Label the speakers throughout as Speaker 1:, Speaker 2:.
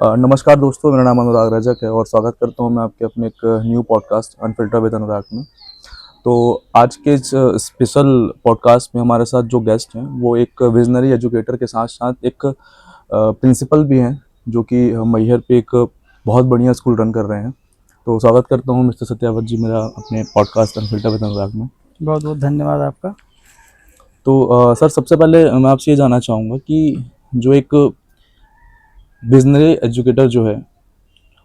Speaker 1: नमस्कार दोस्तों, मेरा नाम अनुराग रजक है और स्वागत करता हूं मैं आपके अपने एक न्यू पॉडकास्ट अनफिल्टर विद अनुराग में। तो आज के इस स्पेशल पॉडकास्ट में हमारे साथ जो गेस्ट हैं वो एक विजनरी एजुकेटर के साथ साथ एक प्रिंसिपल भी हैं, जो कि मैहर पे एक बहुत बढ़िया स्कूल रन कर रहे हैं। तो स्वागत करता हूं मिस्टर सत्यावत जी मेरा अपने पॉडकास्ट अनफिल्टर विद अनुराग में।
Speaker 2: बहुत बहुत धन्यवाद आपका।
Speaker 1: तो सर, सबसे पहले मैं आपसे ये जानना चाहूँगा कि जो एक विजनरी एजुकेटर जो है,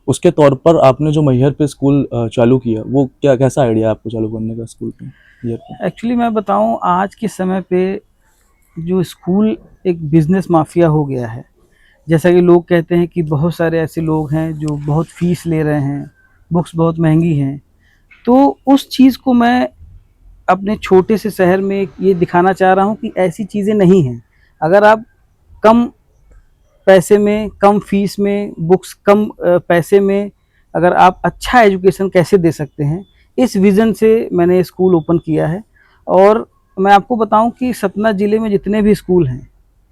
Speaker 1: उसके तौर पर आपने जो मैहर पे स्कूल चालू किया, वो क्या कैसा आइडिया आपको चालू करने का स्कूल पे मैहर पे?
Speaker 2: एक्चुअली मैं बताऊं, आज के समय पे जो स्कूल एक बिजनेस माफिया हो गया है। जैसा कि लोग कहते हैं कि बहुत सारे ऐसे लोग हैं जो बहुत फीस ले रहे हैं, बुक्स बहुत महंगी हैं। तो उस चीज़ को मैं अपने छोटे से शहर में ये दिखाना चाह रहा हूं कि ऐसी चीज़ें नहीं हैं। अगर आप कम पैसे में, कम फीस में, बुक्स कम पैसे में, अगर आप अच्छा एजुकेशन कैसे दे सकते हैं, इस विज़न से मैंने स्कूल ओपन किया है। और मैं आपको बताऊं कि सतना ज़िले में जितने भी स्कूल हैं,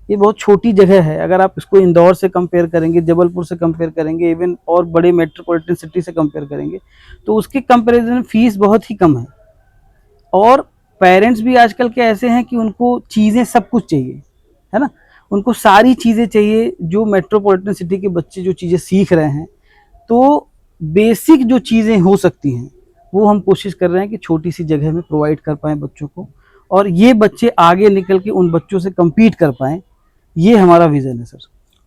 Speaker 2: ये बहुत छोटी जगह है। अगर आप इसको इंदौर से कंपेयर करेंगे, जबलपुर से कंपेयर करेंगे, इवन और बड़े मेट्रोपॉलिटन सिटी से कंपेयर करेंगे, तो उसके कंपैरिजन में फ़ीस बहुत ही कम है। और पेरेंट्स भी आजकल के ऐसे हैं कि उनको चीज़ें सब कुछ चाहिए, है ना? उनको सारी चीज़ें चाहिए, जो मेट्रोपॉलिटन सिटी के बच्चे जो चीज़ें सीख रहे हैं। तो बेसिक जो चीज़ें हो सकती हैं, वो हम कोशिश कर रहे हैं कि छोटी सी जगह में प्रोवाइड कर पाएँ बच्चों को, और ये बच्चे आगे निकल के उन बच्चों से कम्पीट कर पाएँ। ये हमारा विज़न है सर।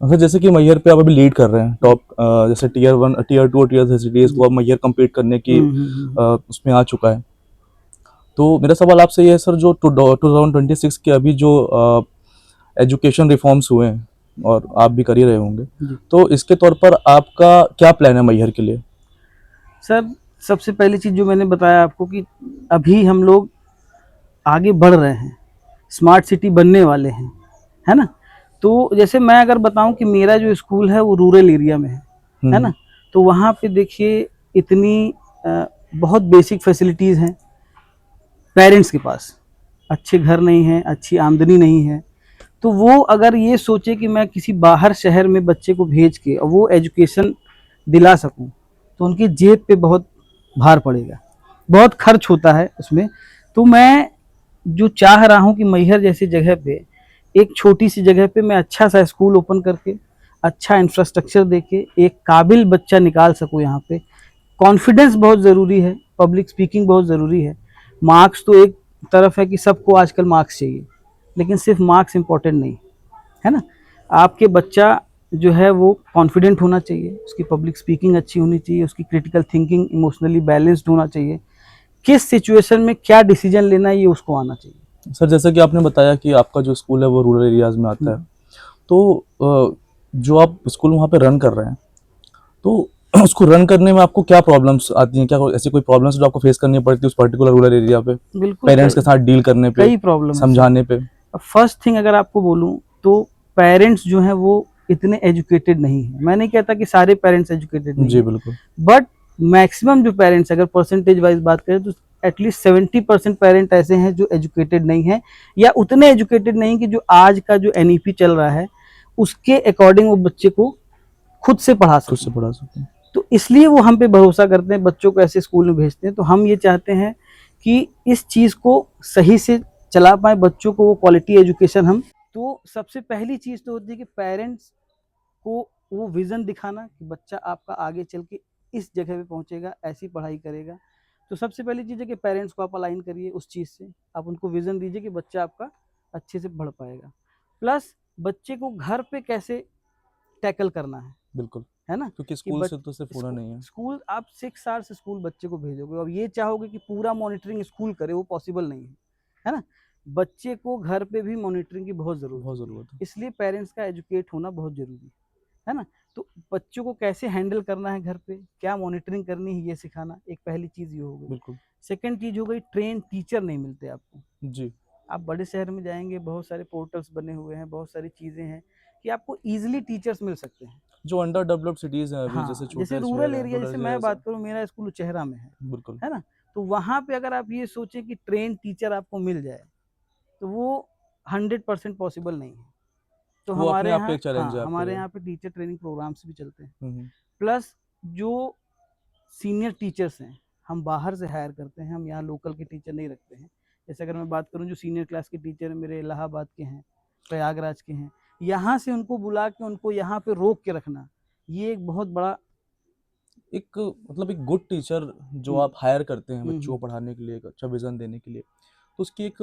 Speaker 1: अच्छा, जैसे कि मैहर पे आप अभी लीड कर रहे हैं टॉप, जैसे टियर 1, टियर 2 और टियर 3 सिटीज़
Speaker 2: जी।
Speaker 1: को अब मैहर कम्पीट करने की
Speaker 2: हुँ।
Speaker 1: उसमें आ चुका है। तो मेरा सवाल आपसे ये है सर, जो 2026 के अभी जो एजुकेशन रिफॉर्म्स हुए हैं और आप भी कर ही रहे होंगे,
Speaker 2: जी।
Speaker 1: तो इसके तौर पर आपका क्या प्लान है मैहर के लिए?
Speaker 2: सर, सबसे पहली चीज़ जो मैंने बताया आपको कि अभी हम लोग आगे बढ़ रहे हैं, स्मार्ट सिटी बनने वाले हैं, है ना? तो जैसे मैं अगर बताऊँ कि मेरा जो स्कूल है वो रूरल एरिया में है
Speaker 1: हुँ,
Speaker 2: ना? तो वहाँ पे देखिए इतनी बहुत बेसिक फैसिलिटीज़ हैं। पेरेंट्स के पास अच्छे घर नहीं हैं, अच्छी आमदनी नहीं है, तो वो अगर ये सोचे कि मैं किसी बाहर शहर में बच्चे को भेज के और वो एजुकेशन दिला सकूँ, तो उनकी जेब पे बहुत भार पड़ेगा, बहुत खर्च होता है उसमें। तो मैं जो चाह रहा हूँ कि मैहर जैसी जगह पे, एक छोटी सी जगह पे मैं अच्छा सा स्कूल ओपन करके, अच्छा इंफ्रास्ट्रक्चर देके एक काबिल बच्चा निकाल सकूँ यहाँ पे। कॉन्फिडेंस बहुत ज़रूरी है, पब्लिक स्पीकिंग बहुत ज़रूरी है। मार्क्स तो एक तरफ है कि सबको आजकल मार्क्स चाहिए, लेकिन सिर्फ मार्क्स इम्पॉर्टेंट नहीं है ना। आपके बच्चा जो है वो कॉन्फिडेंट होना चाहिए, उसकी पब्लिक स्पीकिंग अच्छी होनी चाहिए, उसकी क्रिटिकल थिंकिंग इमोशनली बैलेंस्ड होना चाहिए, किस सिचुएशन में क्या डिसीजन लेना है ये उसको आना चाहिए।
Speaker 1: सर जैसा कि आपने बताया कि आपका जो स्कूल है वो रूरल एरियाज़ में आता है। तो जो आप स्कूल वहाँ पे रन कर रहे हैं, तो उसको रन करने में आपको क्या प्रॉब्लम्स आती हैं? क्या कोई ऐसी कोई प्रॉब्लम्स जो आपको फेस करनी पड़ती है उस पर्टिकुलर रूरल एरिया पे,
Speaker 2: बिल्कुल
Speaker 1: पेरेंट्स के
Speaker 2: कई
Speaker 1: साथ डील करने पे,
Speaker 2: कई प्रॉब्लम है सर।
Speaker 1: समझाने पे?
Speaker 2: अब फर्स्ट थिंग अगर आपको बोलूँ तो पेरेंट्स जो हैं वो इतने एजुकेटेड नहीं हैं। मैं नहीं कहता कि सारे पेरेंट्स एजुकेटेड नहीं
Speaker 1: जी,
Speaker 2: हैं,
Speaker 1: बिल्कुल।
Speaker 2: बट मैक्सिमम जो पेरेंट्स, अगर परसेंटेज वाइज बात करें तो एटलीस्ट 70% पेरेंट ऐसे हैं जो एजुकेटेड नहीं हैं, या उतने एजुकेटेड नहीं कि जो आज का जो एनईपी चल रहा है उसके अकॉर्डिंग वो बच्चे को खुद से पढ़ा
Speaker 1: खुद
Speaker 2: सकें।
Speaker 1: से पढ़ा सकें।
Speaker 2: तो इसलिए वो हम पे भरोसा करते हैं, बच्चों को ऐसे स्कूल में भेजते हैं। तो हम ये चाहते हैं कि इस चीज़ को सही से चला पाएँ, बच्चों को वो क्वालिटी एजुकेशन हम। तो सबसे पहली चीज़ तो होती है कि पेरेंट्स को वो विज़न दिखाना कि बच्चा आपका आगे चल के इस जगह पे पहुँचेगा, ऐसी पढ़ाई करेगा। तो सबसे पहली चीज़ है कि पेरेंट्स को आप अलाइन करिए उस चीज़ से, आप उनको विज़न दीजिए कि बच्चा आपका अच्छे से पढ़ पाएगा। प्लस बच्चे को घर पे कैसे टैकल करना
Speaker 1: बिल्कुल,
Speaker 2: है ना?
Speaker 1: क्योंकि
Speaker 2: कि
Speaker 1: स्कूल से तो सिर्फ होना नहीं है।
Speaker 2: स्कूल आप 6 आवर्स स्कूल बच्चे को भेजोगे और ये चाहोगे कि पूरा मॉनिटरिंग स्कूल करे, वो पॉसिबल नहीं है ना? बच्चे को घर पे भी मॉनिटरिंग की बहुत ज़रूरत
Speaker 1: बहुत
Speaker 2: होती है,
Speaker 1: ज़रूरत है।
Speaker 2: इसलिए पेरेंट्स का एजुकेट होना बहुत ज़रूरी है ना? तो बच्चों को कैसे हैंडल करना है घर पे, क्या मॉनिटरिंग करनी है ये सिखाना, एक पहली चीज़ ये हो गई।
Speaker 1: बिल्कुल।
Speaker 2: सेकंड चीज़ हो गई, ट्रेन्ड टीचर नहीं मिलते आपको।
Speaker 1: जी।
Speaker 2: आप बड़े शहर में जाएँगे, बहुत सारे पोर्टल्स बने हुए हैं, बहुत सारी चीज़ें हैं कि आपको ईज़िली टीचर्स मिल सकते हैं।
Speaker 1: जो अंडर डेवलप्ड सिटीज़ हैं अभी, जैसे
Speaker 2: हाँ, जैसे
Speaker 1: छोटे
Speaker 2: रूरल
Speaker 1: शहर हैं,
Speaker 2: एरिया,
Speaker 1: रूरल
Speaker 2: जैसे मैं
Speaker 1: एरियाज़ हैं।
Speaker 2: बात करूँ, मेरा स्कूल चेहरा में
Speaker 1: बिल्कुल।
Speaker 2: है ना? तो वहाँ पे अगर आप ये सोचें कि ट्रेन्ड टीचर आपको मिल जाए, तो वो 100% पॉसिबल नहीं है। तो
Speaker 1: वो
Speaker 2: हमारे
Speaker 1: अपने आप पे
Speaker 2: यहाँ,
Speaker 1: एक चैलेंज
Speaker 2: हाँ,
Speaker 1: है आपके
Speaker 2: हमारे
Speaker 1: लिए।
Speaker 2: यहाँ पे टीचर ट्रेनिंग प्रोग्राम्स भी चलते हैं।
Speaker 1: हम्म,
Speaker 2: प्लस जो सीनियर टीचर्स हैं, हम बाहर से हायर करते हैं, हम यहाँ लोकल के टीचर नहीं रखते हैं। जैसे अगर मैं बात करूँ, जो सीनियर क्लास के टीचर मेरे इलाहाबाद के हैं, प्रयागराज के हैं, यहाँ से उनको बुला के उनको यहाँ पे रोक के रखना, ये एक बहुत बड़ा
Speaker 1: एक मतलब एक गुड टीचर जो
Speaker 2: हम्म
Speaker 1: आप हायर करते हैं
Speaker 2: हम्म
Speaker 1: बच्चों को
Speaker 2: हम्म,
Speaker 1: पढ़ाने के लिए, एक अच्छा विजन देने के लिए, तो उसकी एक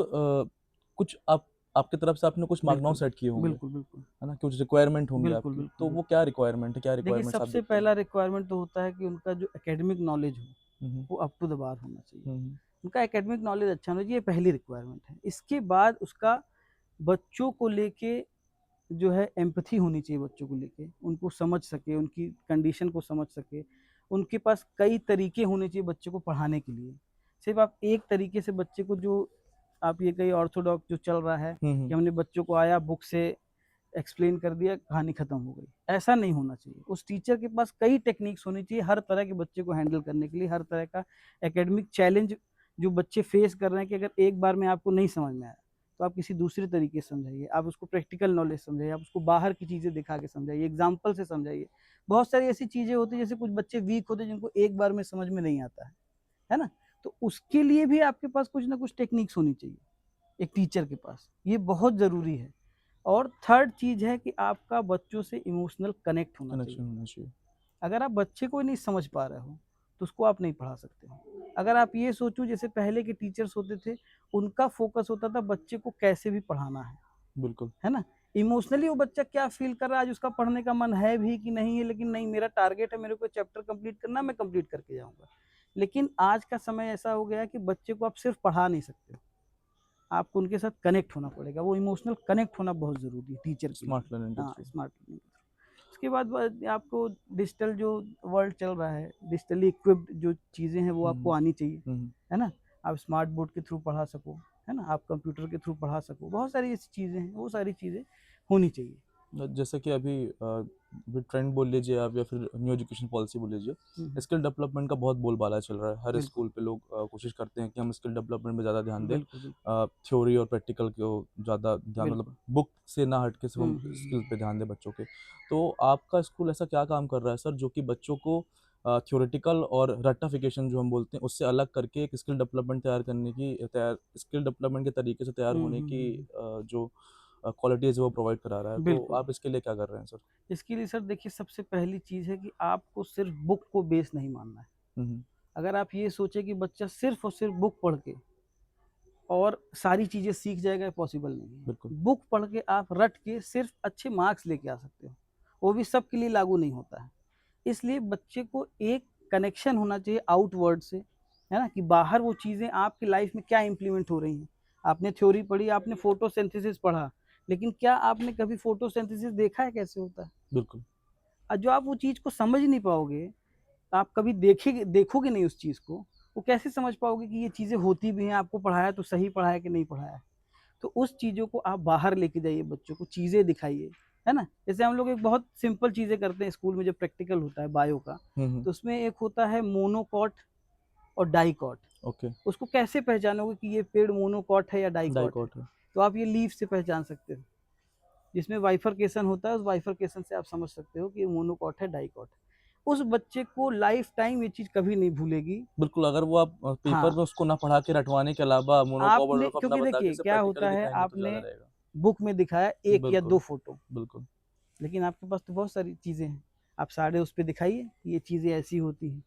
Speaker 1: कुछ आप आपकी तरफ से आपने कुछ मार्कडाउन
Speaker 2: बिल्कुल
Speaker 1: सेट किए होंगे,
Speaker 2: बिल्कुल बिल्कुल
Speaker 1: है ना? कुछ रिक्वायरमेंट होंगी
Speaker 2: बिल्कुल
Speaker 1: आपकी,
Speaker 2: बिल्कुल
Speaker 1: तो वो
Speaker 2: बिल्कुल।
Speaker 1: क्या रिक्वायरमेंट है, क्या
Speaker 2: देखिए,
Speaker 1: रिक्वायरमेंट्स आप
Speaker 2: सबसे
Speaker 1: देखते हैं?
Speaker 2: पहला रिक्वायरमेंट तो होता है कि उनका जो एकेडमिक नॉलेज हो,
Speaker 1: हम्म,
Speaker 2: वो अप टू द बार होना चाहिए।
Speaker 1: हम्म,
Speaker 2: उनका एकेडमिक नॉलेज अच्छा होना चाहिए, ये पहली रिक्वायरमेंट है। इसके बाद उसका बच्चों को लेके जो है एम्पैथी होनी चाहिए, बच्चों को लेके उनको समझ सके, उनकी कंडीशन को समझ सके। उनके पास कई तरीके होने चाहिए बच्चे को पढ़ाने के लिए। सिर्फ आप एक तरीके से बच्चे को, जो आप ये कहीं ऑर्थोडॉक्स जो चल रहा है
Speaker 1: हम्म,
Speaker 2: कि हमने बच्चों को आया बुक से एक्सप्लेन कर दिया, कहानी खत्म हो गई, ऐसा नहीं होना चाहिए। उस टीचर के पास कई टेक्निक्स होनी चाहिए हर तरह के बच्चे को हैंडल करने के लिए, हर तरह का एकेडमिक चैलेंज जो बच्चे फेस कर रहे हैं, कि अगर एक बार में आपको नहीं समझ में आया तो आप किसी दूसरे तरीके से समझाइए, आप उसको प्रैक्टिकल नॉलेज समझाइए, आप उसको बाहर की चीज़ें दिखा के समझाइए, एग्जाम्पल से समझाइए। बहुत सारी ऐसी चीज़ें होती है, जैसे कुछ बच्चे वीक होते हैं जिनको एक बार में समझ में नहीं आता है ना? तो उसके लिए भी आपके पास कुछ ना कुछ टेक्निक्स होनी चाहिए एक टीचर के पास, ये बहुत ज़रूरी है। और थर्ड चीज़ है कि आपका बच्चों से इमोशनल कनेक्ट होना
Speaker 1: कनेक्शन
Speaker 2: चाहिए।
Speaker 1: होना चाहिए।
Speaker 2: अगर आप बच्चे को नहीं समझ पा रहे हो तो उसको आप नहीं पढ़ा सकते हो। अगर आप ये सोचो, जैसे पहले के टीचर्स होते थे, उनका फोकस होता था बच्चे को कैसे भी पढ़ाना
Speaker 1: बिल्कुल।
Speaker 2: है ना? इमोशनली वो बच्चा क्या फील कर रहा है, आज उसका पढ़ने का मन है भी कि नहीं है, लेकिन नहीं, मेरा टारगेट है, मेरे को चैप्टर कंप्लीट करना, मैं कंप्लीट करके जाऊंगा। लेकिन आज का समय ऐसा हो गया है कि बच्चे को आप सिर्फ पढ़ा नहीं सकते हो, आपको उनके साथ कनेक्ट होना पड़ेगा। वो इमोशनल कनेक्ट होना बहुत ज़रूरी है टीचर के लिए।
Speaker 1: स्मार्ट लर्निंग के
Speaker 2: हाँ,
Speaker 1: थ्रू।
Speaker 2: स्मार्ट लर्निंग के थ्रू। उसके बाद आपको डिजिटल जो वर्ल्ड चल रहा है, डिजिटली इक्विप्ड जो चीज़ें हैं वो आपको
Speaker 1: हम्म,
Speaker 2: आनी चाहिए,
Speaker 1: हम्म।
Speaker 2: है ना? आप स्मार्ट बोर्ड के थ्रू पढ़ा सको, है ना? आप कंप्यूटर के थ्रू पढ़ा सको, बहुत सारी ऐसी चीज़ें हैं, वो सारी चीज़ें होनी चाहिए।
Speaker 1: जैसे कि अभी ट्रेंड बोल लीजिए आप, या फिर न्यू एजुकेशन पॉलिसी बोल लीजिए,
Speaker 2: हम्म,
Speaker 1: स्किल डेवलपमेंट का बहुत बोलबाला चल रहा है हर
Speaker 2: बिल्कुल
Speaker 1: स्कूल पे। लोग कोशिश करते हैं कि हम स्किल डेवलपमेंट में ज़्यादा ध्यान दें,
Speaker 2: बिल्कुल बिल्कुल
Speaker 1: थ्योरी और प्रैक्टिकल को ज़्यादा ध्यान, मतलब
Speaker 2: बिल्कुल।
Speaker 1: बुक से ना हट के सिर्फ हम स्किल पे ध्यान दें बच्चों के। तो आपका स्कूल ऐसा क्या काम कर रहा है सर, जो कि बच्चों को थ्योरेटिकल और रट्टाफिकेशन जो हम बोलते हैं उससे अलग करके एक स्किल डेवलपमेंट तैयार स्किल डेवलपमेंट के तरीके से तैयार होने की जो क्वालिटीज़ वो प्रोवाइड करा रहा है, तो
Speaker 2: बिल्कुल।
Speaker 1: आप इसके लिए क्या कर रहे हैं सर?
Speaker 2: इसके लिए सर देखिए, सबसे पहली चीज़ है कि आपको सिर्फ बुक को बेस नहीं मानना है।
Speaker 1: हुँ,
Speaker 2: अगर आप ये सोचे कि बच्चा सिर्फ और सिर्फ बुक पढ़ के और सारी चीज़ें सीख जाएगा, पॉसिबल नहीं है।
Speaker 1: बिल्कुल।
Speaker 2: बुक पढ़ के आप रट के सिर्फ अच्छे मार्क्स लेके आ सकते हो, वो भी सबके लिए लागू नहीं होता है। इसलिए बच्चे को एक कनेक्शन होना चाहिए आउटवर्ड से, है ना? कि बाहर वो चीज़ें आपकी लाइफ में क्या इम्प्लीमेंट हो रही हैं। आपने थ्योरी पढ़ी, आपने फोटोसिंथेसिस पढ़ा, लेकिन क्या आपने कभी फोटोसिंथेसिस देखा है कैसे होता है?
Speaker 1: बिल्कुल।
Speaker 2: और जो आप वो चीज़ को समझ नहीं पाओगे, आप कभी देखोगे नहीं उस चीज़ को, वो कैसे समझ पाओगे कि ये चीज़ें होती भी हैं, आपको पढ़ाया तो सही पढ़ाया कि नहीं पढ़ाया है। तो उस चीज़ों को आप बाहर लेके जाइए, बच्चों को चीज़ें दिखाइए, है ना? जैसे हम लोग एक बहुत सिंपल चीज़ें करते हैं स्कूल में, जब प्रैक्टिकल होता है बायो का,
Speaker 1: हुँ, हुँ।
Speaker 2: तो उसमें एक होता है मोनोकॉट और डाइकॉट।
Speaker 1: ओके।
Speaker 2: उसको कैसे पहचानोगे कि ये पेड़ मोनोकॉट है या डाइकॉट है?
Speaker 1: डाइकॉट है।
Speaker 2: तो आप ये लीफ से पहचान सकते हो, जिसमें बाइफरकेशन होता है, उस बाइफरकेशन से आप समझ सकते हो कि ये मोनोकॉट है, डाइकॉट है। उस बच्चे को लाइफ टाइम ये चीज़ कभी नहीं भूलेगी।
Speaker 1: बिल्कुल, अगर वो आप पेपर
Speaker 2: हाँ,
Speaker 1: में उसको ना पढ़ा के रटवाने के अलावा मोनोकॉप और
Speaker 2: आपने,
Speaker 1: रफ अपना
Speaker 2: क्योंकि
Speaker 1: बता के
Speaker 2: देखिए
Speaker 1: सिर्फ
Speaker 2: क्या
Speaker 1: प्रैक्टिकली
Speaker 2: होता है,
Speaker 1: दिखाएँगे तो ज़्यादा
Speaker 2: आपने
Speaker 1: रहेगा।
Speaker 2: बुक में दिखाया 1 या 2
Speaker 1: बिल्कुल,
Speaker 2: फ़ोटो,
Speaker 1: बिल्कुल।
Speaker 2: लेकिन आपके पास तो बहुत सारी चीज़ें हैं। आप सारे उस पे दिखाइए कि ये चीज़ें ऐसी होती हैं,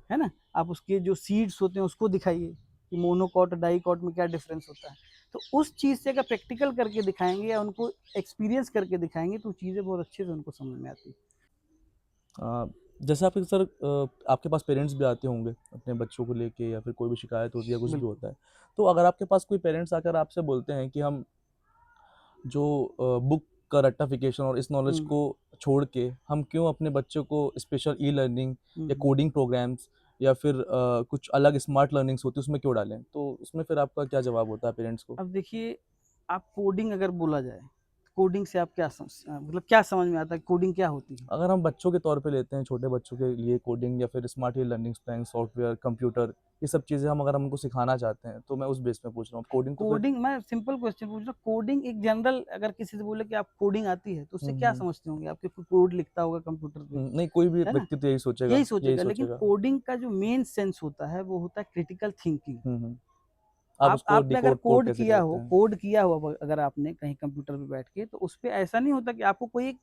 Speaker 2: है ना? आप उसके जो सीड्स होते हैं उसको दिखाइए कि मोनोकॉट और डाइकॉट में क्या डिफ़रेंस होता है। तो उस चीज़ से अगर प्रैक्टिकल करके दिखाएँगे या उनको एक्सपीरियंस करके दिखाएँगे, तो चीज़ें बहुत अच्छे से उनको समझ में आती हैं।
Speaker 1: अ, जैसे आपके सर आपके पास पेरेंट्स भी आते होंगे अपने बच्चों को लेके, या फिर कोई भी शिकायत होती है, कुछ भी
Speaker 2: बिल्कुल।
Speaker 1: होता है। तो अगर आपके पास कोई पेरेंट्स आकर आपसे बोलते हैं कि हम जो बुक का रट्टाफिकेशन और इस नॉलेज
Speaker 2: हुँ,
Speaker 1: को छोड़ के हम क्यों अपने बच्चों को स्पेशल ई लर्निंग
Speaker 2: हुँ,
Speaker 1: या
Speaker 2: हुँ।
Speaker 1: कोडिंग प्रोग्राम्स, या फिर कुछ अलग स्मार्ट लर्निंग्स होती है उसमें क्यों डालें? तो उसमें फिर आपका क्या जवाब होता है पेरेंट्स को?
Speaker 2: अब देखिए, आप कोडिंग अगर बोला जाए, कोडिंग से आप क्या मतलब क्या समझ में आता है, कोडिंग क्या होती है?
Speaker 1: अगर हम बच्चों के तौर पे लेते हैं, छोटे बच्चों के लिए कोडिंग या फिर smart learning plan, software, computer, ये सब चीज़ें हम अगर हम उनको सिखाना चाहते हैं तो मैं उस बेस में पूछ रहा हूँ कोडिंग तो फिर।
Speaker 2: कोडिंग, मैं सिंपल क्वेश्चन पूछ रहा हूँ, कोडिंग एक जनरल, अगर किसी से बोले कि आप कोडिंग आती है तो उससे क्या समझते होंगे? आपके कोई कोड लिखता होगा कंप्यूटर पे,
Speaker 1: नहीं, कोई भी
Speaker 2: है ना?
Speaker 1: व्यक्ति तो यही सोचेगा,
Speaker 2: यही सोचेगा, लेकिन कोडिंग का जो मेन सेंस होता है वो होता है क्रिटिकल थिंकिंग।
Speaker 1: आप उसको
Speaker 2: आपने अगर
Speaker 1: डिकोड कैसे करते हैं।
Speaker 2: कोड किया हो अगर आपने कहीं कंप्यूटर पे बैठ के, तो उस पे ऐसा नहीं होता कि आपको कोई एक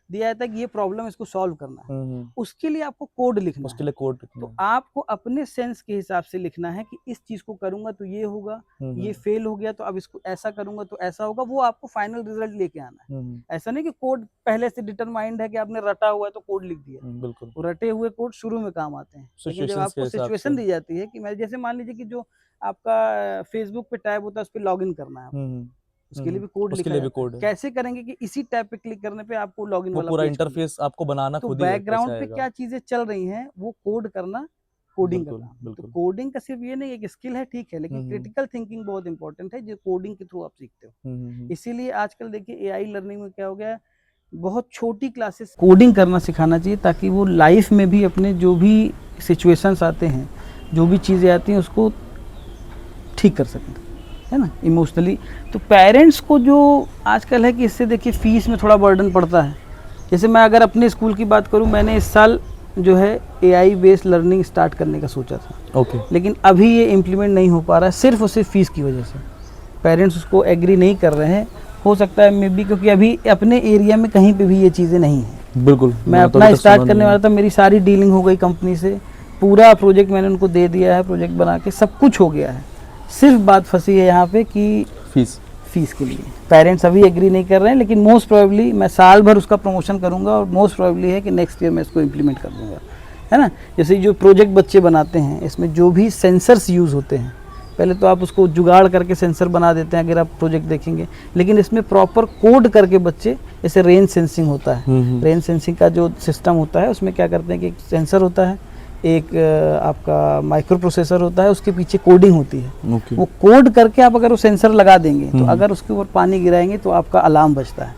Speaker 2: दिया जाता है कि ये प्रॉब्लम इसको सॉल्व करना है, उसके लिए आपको कोड लिखना
Speaker 1: उसके
Speaker 2: है।
Speaker 1: लिए कोड
Speaker 2: तो
Speaker 1: लिखना
Speaker 2: आपको अपने सेंस के हिसाब से लिखना है कि इस चीज को करूंगा तो ये होगा,
Speaker 1: है।
Speaker 2: ये फेल हो गया तो अब इसको ऐसा करूंगा तो ऐसा होगा, वो आपको फाइनल रिजल्ट लेके आना है। ऐसा नहीं कि कोड पहले से डिटरमाइंड है कि आपने रटा हुआ है तो कोड लिख दिया।
Speaker 1: बिल्कुल।
Speaker 2: वो रटे हुए कोड शुरू में काम आते हैं, लेकिन जब
Speaker 1: सिचुएशंस के
Speaker 2: आपको
Speaker 1: हिसाब
Speaker 2: सिचुएशन
Speaker 1: से।
Speaker 2: दी जाती है कि मैं, जैसे मान लीजिए कि जो आपका फेसबुक पे टैब होता है उस पर लॉग इन करना है आपको, उसके लिए भी कोड
Speaker 1: उसके
Speaker 2: लिखा
Speaker 1: लिए भी
Speaker 2: जाता है।
Speaker 1: कोड है।
Speaker 2: कैसे करेंगे कि इसी टैब पे क्लिक करने पे आपको लॉगिन
Speaker 1: वो
Speaker 2: वाला
Speaker 1: पूरा
Speaker 2: पेज खुले।
Speaker 1: इंटरफेस आपको बनाना
Speaker 2: तो
Speaker 1: खुद ही है, कैसे
Speaker 2: बैकग्राउंड पे
Speaker 1: आएगा।
Speaker 2: क्या चीजें चल रही हैं वो कोड करना कोडिंग का
Speaker 1: बिल्कुल,
Speaker 2: काम। तो
Speaker 1: बिल्कुल।
Speaker 2: कोडिंग का सिर्फ ये नहीं है कि स्किल है, ठीक है, लेकिन क्रिटिकल थिंकिंग बहुत इंपॉर्टेंट है जो कोडिंग के थ्रू आप सीखते हो। इसीलिए आजकल देखिए एआई लर्निंग में क्या हो गया, बहुत छोटी क्लासेस कोडिंग करना सिखाना चाहिए, ताकि वो लाइफ में भी अपने जो भी सिचुएशंस आते हैं, जो भी चीज़ें आती हैं उसको ठीक कर सकें, है ना, इमोशनली। तो पेरेंट्स को जो आजकल है कि इससे देखिए फीस में थोड़ा बर्डन पड़ता है। जैसे मैं अगर अपने स्कूल की बात करूं, मैंने इस साल जो है एआई बेस्ड लर्निंग स्टार्ट करने का सोचा था,
Speaker 1: ओके।
Speaker 2: लेकिन अभी ये इम्प्लीमेंट नहीं हो पा रहा है, सिर्फ और सिर्फ फीस की वजह से। पेरेंट्स उसको एग्री नहीं कर रहे हैं, हो सकता है मे बी क्योंकि अभी अपने एरिया में कहीं पे भी ये चीज़ें नहीं हैं।
Speaker 1: बिल्कुल।
Speaker 2: मैं अपना स्टार्ट करने वाला था, मेरी सारी डीलिंग हो गई कंपनी से, पूरा प्रोजेक्ट मैंने उनको दे दिया है, प्रोजेक्ट बना के सब कुछ हो गया है, सिर्फ बात फंसी है यहाँ पे कि फीस के लिए पेरेंट्स अभी एग्री नहीं कर रहे हैं। लेकिन मोस्ट प्रोबेबली मैं साल भर उसका प्रमोशन करूँगा और मोस्ट प्रोबेबली है कि नेक्स्ट ईयर मैं इसको इम्प्लीमेंट कर दूँगा, है ना। जैसे जो प्रोजेक्ट बच्चे बनाते हैं, इसमें जो भी सेंसर्स यूज़ होते हैं, पहले तो आप उसको जुगाड़ करके सेंसर बना देते हैं अगर आप प्रोजेक्ट देखेंगे, लेकिन इसमें प्रॉपर कोड करके बच्चे, जैसे रेंज सेंसिंग होता है, रेंज सेंसिंग का जो सिस्टम होता है उसमें क्या करते हैं कि एक सेंसर होता है, एक आपका माइक्रो प्रोसेसर होता है, उसके पीछे कोडिंग होती है। वो कोड करके आप अगर वो सेंसर लगा देंगे तो अगर उसके ऊपर पानी गिराएंगे तो आपका अलार्म बजता है,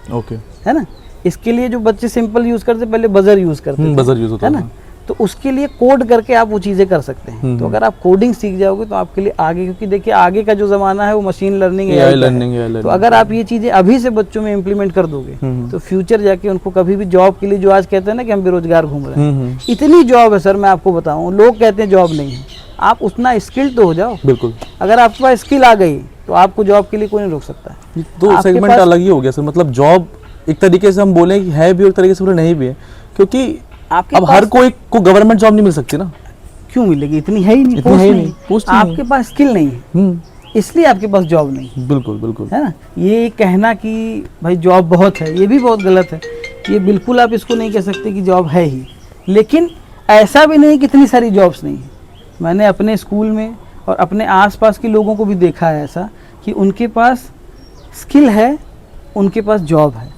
Speaker 2: है ना। इसके लिए जो बच्चे सिंपल यूज़ करते, पहले बजर यूज़ करते थे,
Speaker 1: बजर यूज़ होता
Speaker 2: है ना। तो उसके लिए कोड करके आप वो चीज़ें कर सकते हैं। तो अगर आप कोडिंग सीख जाओगे तो आपके लिए आगे, क्योंकि देखिए आगे का जो ज़माना है वो मशीन लर्निंग, एआई लर्निंग। तो अगर आप ये चीज़ें अभी से बच्चों में इम्प्लीमेंट कर दोगे तो फ्यूचर जाके उनको कभी भी जॉब के लिए, जो आज कहते हैं ना कि हम बेरोजगार घूम रहे हैं, इतनी जॉब है सर, मैं आपको बताऊँ, लोग कहते हैं जॉब नहीं है, आप उतना स्किल तो हो जाओ।
Speaker 1: बिल्कुल।
Speaker 2: अगर आपके पास स्किल आ गई तो आपको जॉब के लिए कोई नहीं रोक सकता है।
Speaker 1: तो सेगमेंट अलग ही हो गया सर, मतलब जॉब एक तरीके से हम बोलें कि है भी और एक तरीके से नहीं भी है, क्योंकि अब हर कोई को गवर्नमेंट जॉब नहीं मिल सकती ना।
Speaker 2: क्यों मिलेगी, इतनी है ही नहीं,
Speaker 1: इतनी है ही नहीं, पोस्ट ही
Speaker 2: आपके पास स्किल नहीं है, इसलिए आपके पास जॉब नहीं।
Speaker 1: बिल्कुल बिल्कुल,
Speaker 2: है ना। ये कहना कि भाई जॉब बहुत है, ये भी बहुत गलत है। ये बिल्कुल आप इसको नहीं कह सकते कि जॉब है ही, लेकिन ऐसा भी नहीं कि इतनी सारी जॉब्स नहीं है। मैंने अपने स्कूल में और अपने आसपास के लोगों को भी देखा है ऐसा कि उनके पास स्किल है, उनके पास जॉब है।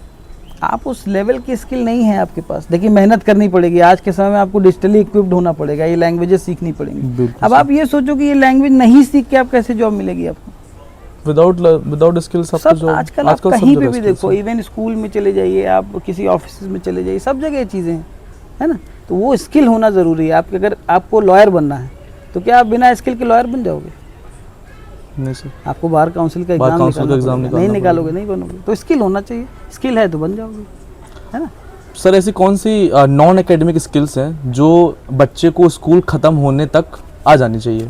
Speaker 2: आप उस लेवल की स्किल नहीं है आपके पास, देखिए मेहनत करनी पड़ेगी। आज के समय में आपको डिजिटली इक्विप्ड होना पड़ेगा, ये लैंग्वेजेस सीखनी पड़ेंगी। अब आप ये सोचो कि ये लैंग्वेज नहीं सीख के आप कैसे जॉब मिलेगी आपको?
Speaker 1: विदाउट स्किल्स
Speaker 2: सब आजकल आप कहीं पे भी देखो, इवन स्कूल में चले जाइए, आप किसी ऑफिस में चले जाइए, सब जगह ये चीज़ें हैं, है ना। तो वो स्किल होना ज़रूरी है। आपके अगर आपको लॉयर बनना है तो क्या आप बिना स्किल के लॉयर बन जाओगे?
Speaker 1: नहीं सर,
Speaker 2: आपको बार काउंसिल का एग्जाम नहीं निकालोगे, नहीं बनोगे। तो स्किल होना चाहिए, स्किल है तो बन जाओगे, है ना।
Speaker 1: सर ऐसी कौन सी नॉन एकेडमिक स्किल्स हैं जो बच्चे को स्कूल ख़त्म होने तक आ जानी चाहिए?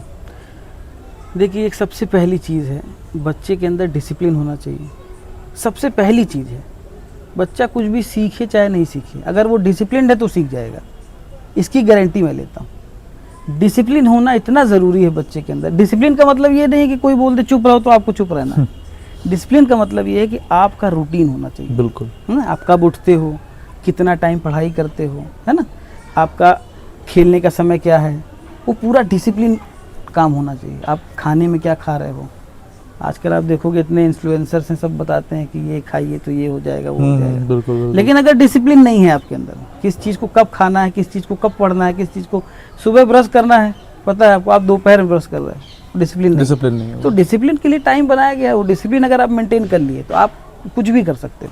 Speaker 2: देखिए, एक सबसे पहली चीज़ है, बच्चे के अंदर डिसिप्लिन होना चाहिए। सबसे पहली चीज़ है, बच्चा कुछ भी सीखे चाहे नहीं सीखे, अगर वो डिसिप्लिन है तो सीख जाएगा, इसकी गारंटी मैं लेता हूँ। डिसिप्लिन होना इतना ज़रूरी है बच्चे के अंदर। डिसिप्लिन का मतलब ये नहीं है कि कोई बोल दे चुप रहो तो आपको चुप रहना है। डिसिप्लिन का मतलब ये है कि आपका रूटीन होना चाहिए।
Speaker 1: बिल्कुल,
Speaker 2: है ना। आप कब उठते हो, कितना टाइम पढ़ाई करते हो, है ना, आपका खेलने का समय क्या है, वो पूरा डिसिप्लिन काम होना चाहिए। आप खाने में क्या खा रहे हो, आजकल आप देखोगे इतने इन्फ्लुएंसर्स हैं, सब बताते हैं कि ये खाइए तो ये हो जाएगा, वो हो जाएगा।
Speaker 1: बिल्कुल,
Speaker 2: लेकिन अगर डिसिप्लिन नहीं है आपके अंदर, किस चीज़ को कब खाना है, किस चीज़ को कब पढ़ना है, किस चीज़ को सुबह ब्रश करना है, पता है आपको, आप दोपहर में ब्रश कर रहे हैं, डिसिप्लिन नहीं है। तो डिसिप्लिन के लिए टाइम बनाया गया है, वो डिसिप्लिन अगर आप मेंटेन कर लिए तो आप कुछ भी कर सकते हो।